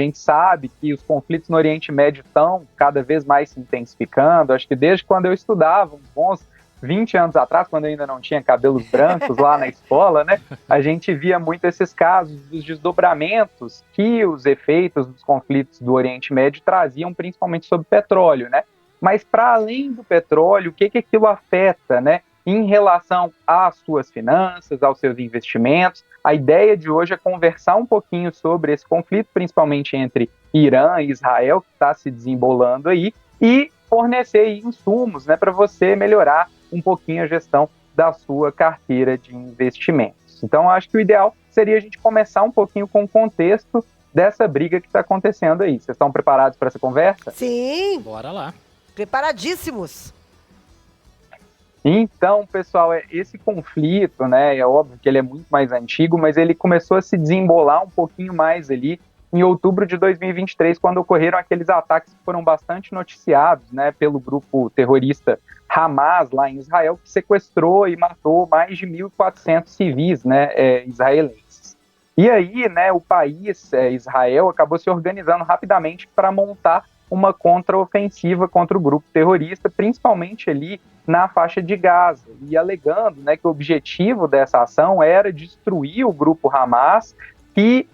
gente sabe que os conflitos no Oriente Médio estão cada vez mais se intensificando. Acho que desde quando eu estudava, uns bons 20 anos atrás, quando eu ainda não tinha cabelos brancos lá na escola, né, a gente via muito esses casos dos desdobramentos que os efeitos dos conflitos do Oriente Médio traziam, principalmente sobre petróleo, né? Mas para além do petróleo, o que aquilo afeta, né, em relação às suas finanças, aos seus investimentos? A ideia de hoje é conversar um pouquinho sobre esse conflito, principalmente entre Irã e Israel, que está se desembolando aí, e fornecer insumos, né, para você melhorar um pouquinho a gestão da sua carteira de investimentos. Então, acho que o ideal seria a gente começar um pouquinho com o contexto dessa briga que está acontecendo aí. Vocês estão preparados para essa conversa? Sim. Bora lá. Preparadíssimos. Então, pessoal, esse conflito, né, é óbvio que ele é muito mais antigo, mas ele começou a se desembolar um pouquinho mais ali em outubro de 2023, quando ocorreram aqueles ataques que foram bastante noticiados, né, pelo grupo terrorista Hamas, lá em Israel, que sequestrou e matou mais de 1.400 civis, né, israelenses. E aí, né, o país, Israel, acabou se organizando rapidamente para montar uma contraofensiva contra o grupo terrorista, principalmente ali na faixa de Gaza, e alegando, né, que o objetivo dessa ação era destruir o grupo Hamas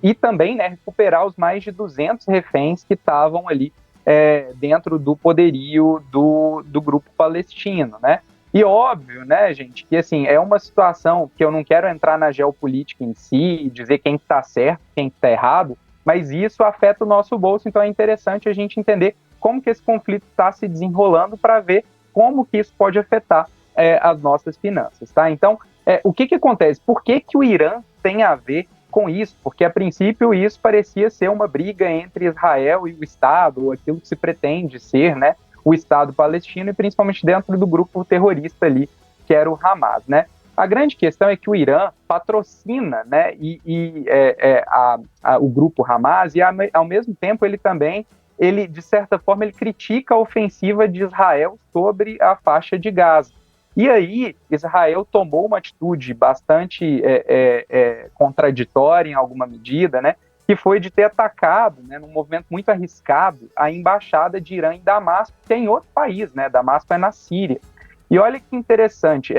e também, né, recuperar os mais de 200 reféns que estavam ali dentro do poderio do grupo palestino, né? E óbvio, né, gente, que assim, é uma situação que eu não quero entrar na geopolítica em si, dizer quem está certo, quem está errado, mas isso afeta o nosso bolso, então é interessante a gente entender como que esse conflito está se desenrolando para ver como que isso pode afetar as nossas finanças, tá? Então, o que acontece? Por que o Irã tem a ver com isso? Porque, a princípio, isso parecia ser uma briga entre Israel e o Estado, ou aquilo que se pretende ser, né, o Estado palestino, e principalmente dentro do grupo terrorista ali, que era o Hamas, né? A grande questão é que o Irã patrocina, né, o grupo Hamas, e ao mesmo tempo ele também, de certa forma, ele critica a ofensiva de Israel sobre a faixa de Gaza. E aí, Israel tomou uma atitude bastante contraditória em alguma medida, né, que foi de ter atacado, né, num movimento muito arriscado, a embaixada de Irã em Damasco, que é em outro país, né, Damasco é na Síria. E olha que interessante,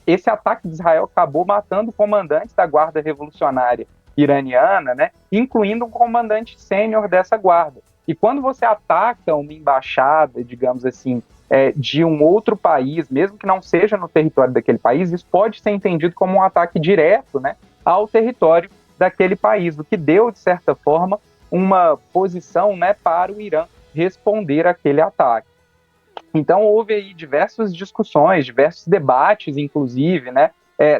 esse ataque de Israel acabou matando comandantes da Guarda Revolucionária iraniana, né, incluindo um comandante sênior dessa guarda. E quando você ataca uma embaixada, digamos assim, de um outro país, mesmo que não seja no território daquele país, isso pode ser entendido como um ataque direto, né, ao território daquele país, o que deu, de certa forma, uma posição, né, para o Irã responder àquele ataque. Então, houve aí diversas discussões, diversos debates, inclusive, né,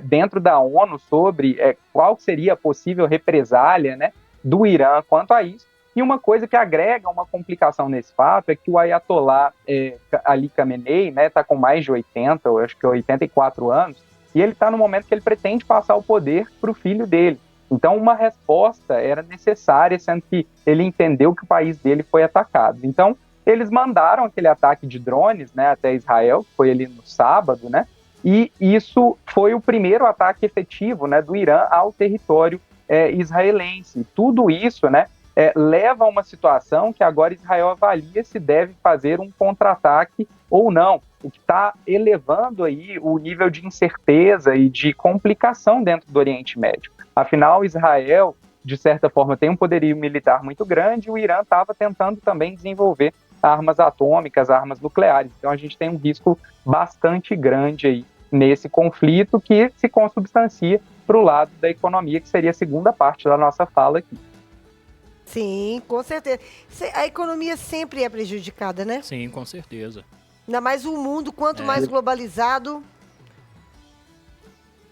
dentro da ONU sobre qual seria a possível represália, né, do Irã quanto a isso. E uma coisa que agrega uma complicação nesse fato é que o Ayatollah Ali Khamenei, né, está com mais de 80, eu acho que 84 anos, e ele está no momento que ele pretende passar o poder para o filho dele. Então, uma resposta era necessária, sendo que ele entendeu que o país dele foi atacado. Então, eles mandaram aquele ataque de drones, né, até Israel, que foi ali no sábado, né, e isso foi o primeiro ataque efetivo, né, do Irã ao território israelense. Tudo isso, né, leva a uma situação que agora Israel avalia se deve fazer um contra-ataque ou não, o que está elevando aí o nível de incerteza e de complicação dentro do Oriente Médio. Afinal, Israel, de certa forma, tem um poderio militar muito grande, e o Irã estava tentando também desenvolver armas atômicas, armas nucleares. Então a gente tem um risco bastante grande aí nesse conflito que se consubstancia para o lado da economia, que seria a segunda parte da nossa fala aqui. Sim, com certeza. A economia sempre é prejudicada, né? Sim, com certeza. Ainda mais o mundo, quanto mais globalizado.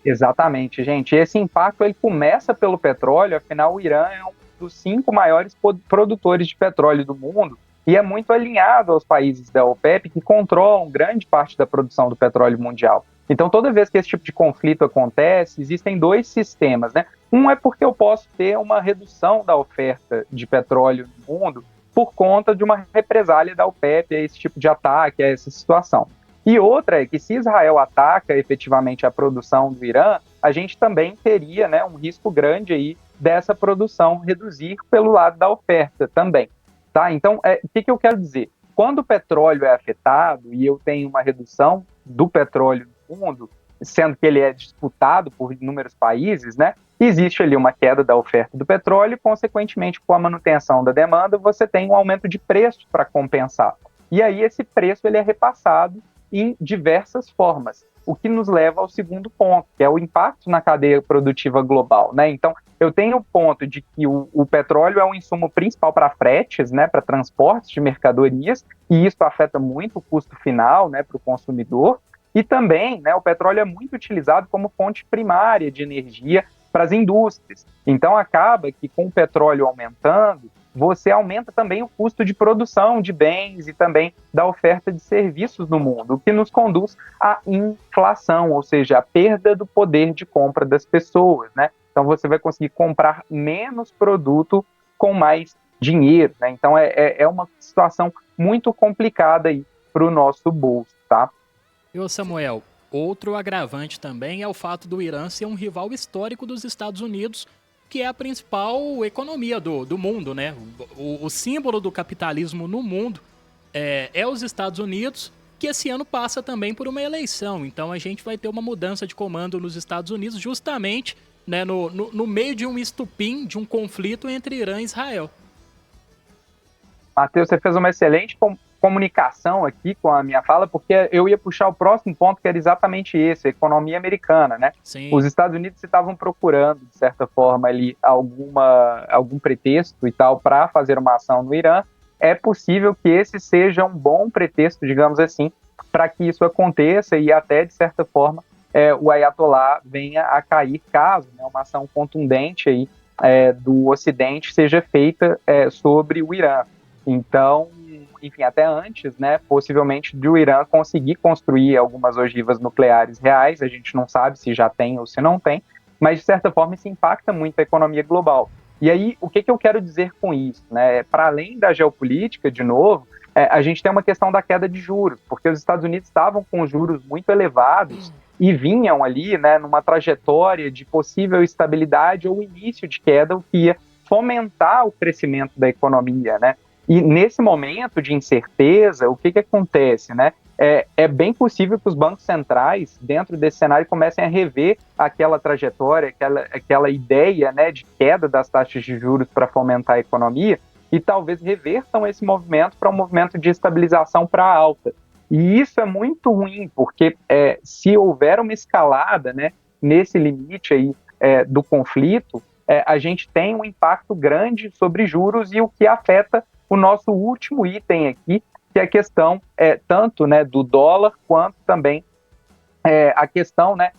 Exatamente, gente. Esse impacto ele começa pelo petróleo, afinal o Irã é um dos 5 maiores produtores de petróleo do mundo e é muito alinhado aos países da OPEP, que controlam grande parte da produção do petróleo mundial. Então, toda vez que esse tipo de conflito acontece, existem 2 sistemas, né? Um é porque eu posso ter uma redução da oferta de petróleo no mundo por conta de uma represália da OPEP a esse tipo de ataque, a essa situação. E outra é que se Israel ataca efetivamente a produção do Irã, a gente também teria, né, um risco grande aí dessa produção reduzir pelo lado da oferta também, tá? Então, o que eu quero dizer? Quando o petróleo é afetado e eu tenho uma redução do petróleo no mundo, sendo que ele é disputado por inúmeros países, né? Existe ali uma queda da oferta do petróleo e, consequentemente, com a manutenção da demanda, você tem um aumento de preço para compensar. E aí esse preço ele é repassado em diversas formas, o que nos leva ao segundo ponto, que é o impacto na cadeia produtiva global, né? Então, eu tenho o ponto de que o petróleo é um insumo principal para fretes, né, para transportes de mercadorias, e isso afeta muito o custo final, né, para o consumidor. E também, né, o petróleo é muito utilizado como fonte primária de energia para as indústrias. Então, acaba que com o petróleo aumentando, você aumenta também o custo de produção de bens e também da oferta de serviços no mundo, o que nos conduz à inflação, ou seja, a perda do poder de compra das pessoas, né? Então, você vai conseguir comprar menos produto com mais dinheiro, né? Então, é uma situação muito complicada aí para o nosso bolso, tá? E ô Samuel, outro agravante também é o fato do Irã ser um rival histórico dos Estados Unidos, que é a principal economia do mundo, né? O símbolo do capitalismo no mundo é os Estados Unidos, que esse ano passa também por uma eleição. Então a gente vai ter uma mudança de comando nos Estados Unidos justamente, né, no meio de um estupim, de um conflito entre Irã e Israel. Matheus, você fez uma excelente comunicação aqui com a minha fala, porque eu ia puxar o próximo ponto, que era exatamente esse, a economia americana, né? Sim. Os Estados Unidos estavam procurando, de certa forma, ali algum pretexto e tal para fazer uma ação no Irã. É possível que esse seja um bom pretexto, digamos assim, para que isso aconteça e até, de certa forma, o Ayatollah venha a cair caso, né, uma ação contundente aí, do Ocidente seja feita sobre o Irã. Então, enfim, até antes, né, possivelmente, do Irã conseguir construir algumas ogivas nucleares reais, a gente não sabe se já tem ou se não tem, mas, de certa forma, isso impacta muito a economia global. E aí, o que eu quero dizer com isso? Né? Para além da geopolítica, de novo, a gente tem uma questão da queda de juros, porque os Estados Unidos estavam com juros muito elevados e vinham ali, né, numa trajetória de possível estabilidade ou início de queda, o que ia fomentar o crescimento da economia, né? E nesse momento de incerteza, o que acontece, né? É bem possível que os bancos centrais, dentro desse cenário, comecem a rever aquela trajetória, aquela ideia, né, de queda das taxas de juros para fomentar a economia e talvez revertam esse movimento para um movimento de estabilização para alta. E isso é muito ruim, porque se houver uma escalada, né, nesse limite aí, do conflito, a gente tem um impacto grande sobre juros e o que afeta o nosso último item aqui, que é a questão tanto, né, do dólar, quanto também a questão, né,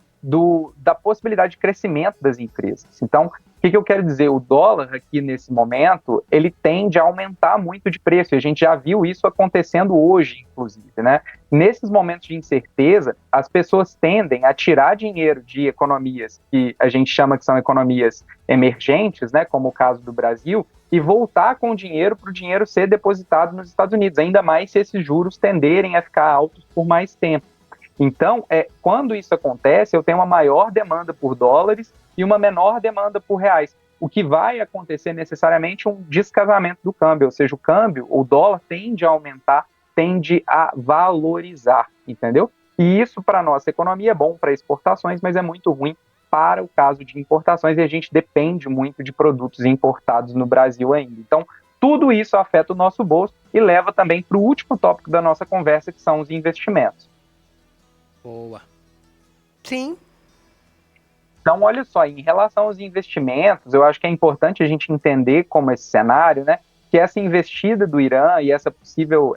da possibilidade de crescimento das empresas. Então, o que eu quero dizer? O dólar aqui nesse momento, ele tende a aumentar muito de preço, e a gente já viu isso acontecendo hoje, inclusive, né? Nesses momentos de incerteza, as pessoas tendem a tirar dinheiro de economias que a gente chama que são economias emergentes, né, como o caso do Brasil, e voltar com o dinheiro para o dinheiro ser depositado nos Estados Unidos, ainda mais se esses juros tenderem a ficar altos por mais tempo. Então, quando isso acontece, eu tenho uma maior demanda por dólares e uma menor demanda por reais. O que vai acontecer necessariamente é um descasamento do câmbio, ou seja, o câmbio, o dólar tende a aumentar, tende a valorizar, entendeu? E isso para a nossa economia é bom para exportações, mas é muito ruim para o caso de importações, e a gente depende muito de produtos importados no Brasil ainda. Então, tudo isso afeta o nosso bolso e leva também para o último tópico da nossa conversa, que são os investimentos. Boa. Sim. Então, olha só, em relação aos investimentos, eu acho que é importante a gente entender como esse cenário, né, que essa investida do Irã e essa possível,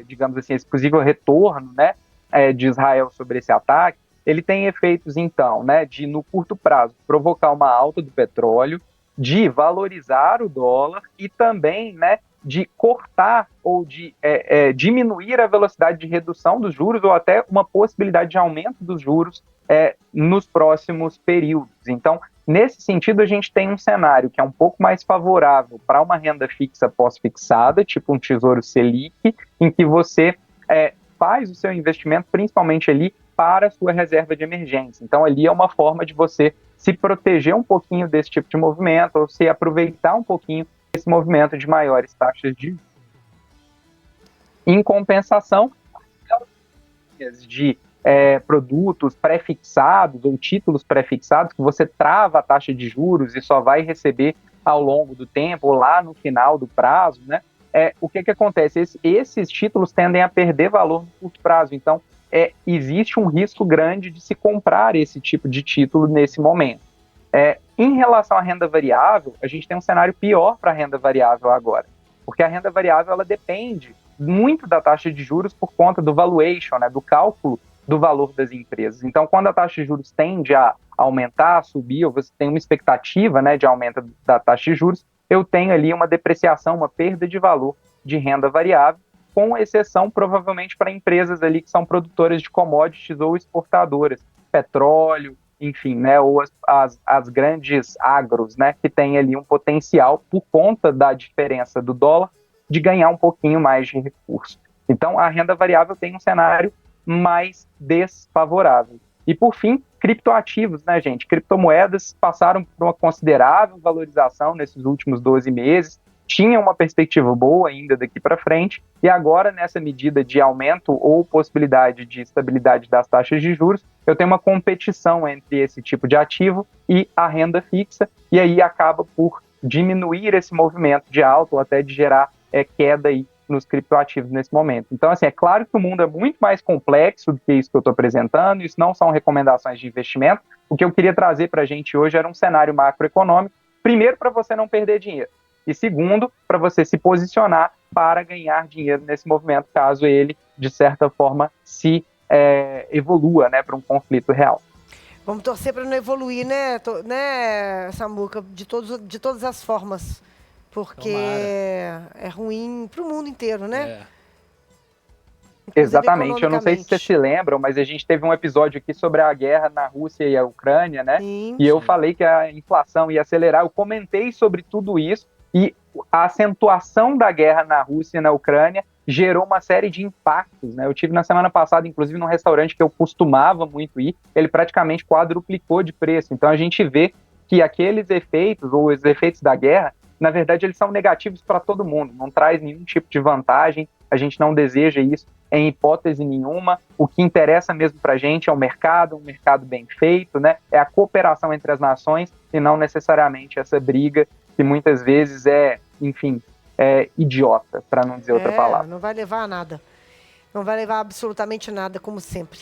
digamos assim, esse possível retorno, né, de Israel sobre esse ataque, ele tem efeitos, então, né, de, no curto prazo, provocar uma alta do petróleo, de valorizar o dólar e também, né, de cortar ou de diminuir a velocidade de redução dos juros ou até uma possibilidade de aumento dos juros nos próximos períodos. Então, nesse sentido, a gente tem um cenário que é um pouco mais favorável para uma renda fixa pós-fixada, tipo um Tesouro Selic, em que você faz o seu investimento principalmente ali para a sua reserva de emergência. Então, ali é uma forma de você se proteger um pouquinho desse tipo de movimento, ou se aproveitar um pouquinho desse movimento de maiores taxas de juros. Em compensação, de produtos pré-fixados ou títulos pré-fixados, que você trava a taxa de juros e só vai receber ao longo do tempo, ou lá no final do prazo, né? O que acontece? Esses títulos tendem a perder valor no curto prazo. Então, existe um risco grande de se comprar esse tipo de título nesse momento. Em relação à renda variável, a gente tem um cenário pior para a renda variável agora, porque a renda variável ela depende muito da taxa de juros por conta do valuation, né, do cálculo do valor das empresas. Então, quando a taxa de juros tende a aumentar, a subir, ou você tem uma expectativa, né, de aumento da taxa de juros, eu tenho ali uma depreciação, uma perda de valor de renda variável, com exceção provavelmente para empresas ali que são produtoras de commodities ou exportadoras, petróleo, enfim, né, ou as grandes agros, né, que têm ali um potencial por conta da diferença do dólar de ganhar um pouquinho mais de recurso. Então, a renda variável tem um cenário mais desfavorável. E, por fim, criptoativos, né, gente? Criptomoedas passaram por uma considerável valorização nesses últimos 12 meses, tinham uma perspectiva boa ainda daqui para frente, e agora, nessa medida de aumento ou possibilidade de estabilidade das taxas de juros, eu tenho uma competição entre esse tipo de ativo e a renda fixa, e aí acaba por diminuir esse movimento de alta ou até de gerar queda aí nos criptoativos nesse momento. Então, assim, é claro que o mundo é muito mais complexo do que isso que eu estou apresentando, isso não são recomendações de investimento. O que eu queria trazer para a gente hoje era um cenário macroeconômico, primeiro, para você não perder dinheiro, e segundo, para você se posicionar para ganhar dinheiro nesse movimento, caso ele, de certa forma, se evolua, né, para um conflito real. Vamos torcer para não evoluir, né, Samuca, de todas as formas. Porque é ruim para o mundo inteiro, né? Exatamente. Eu não sei se vocês se lembram, mas a gente teve um episódio aqui sobre a guerra na Rússia e a Ucrânia, né? Sim, e eu falei que a inflação ia acelerar. Eu comentei sobre tudo isso e a acentuação da guerra na Rússia e na Ucrânia gerou uma série de impactos, né? Eu tive na semana passada, inclusive, num restaurante que eu costumava muito ir, ele praticamente quadruplicou de preço. Então a gente vê que aqueles efeitos, ou os efeitos da guerra, na verdade, eles são negativos para todo mundo, não traz nenhum tipo de vantagem, a gente não deseja isso em hipótese nenhuma. O que interessa mesmo para a gente é um mercado bem feito, né? É a cooperação entre as nações e não necessariamente essa briga que muitas vezes enfim, idiota, para não dizer outra palavra. Não vai levar a nada. Não vai levar absolutamente nada, como sempre.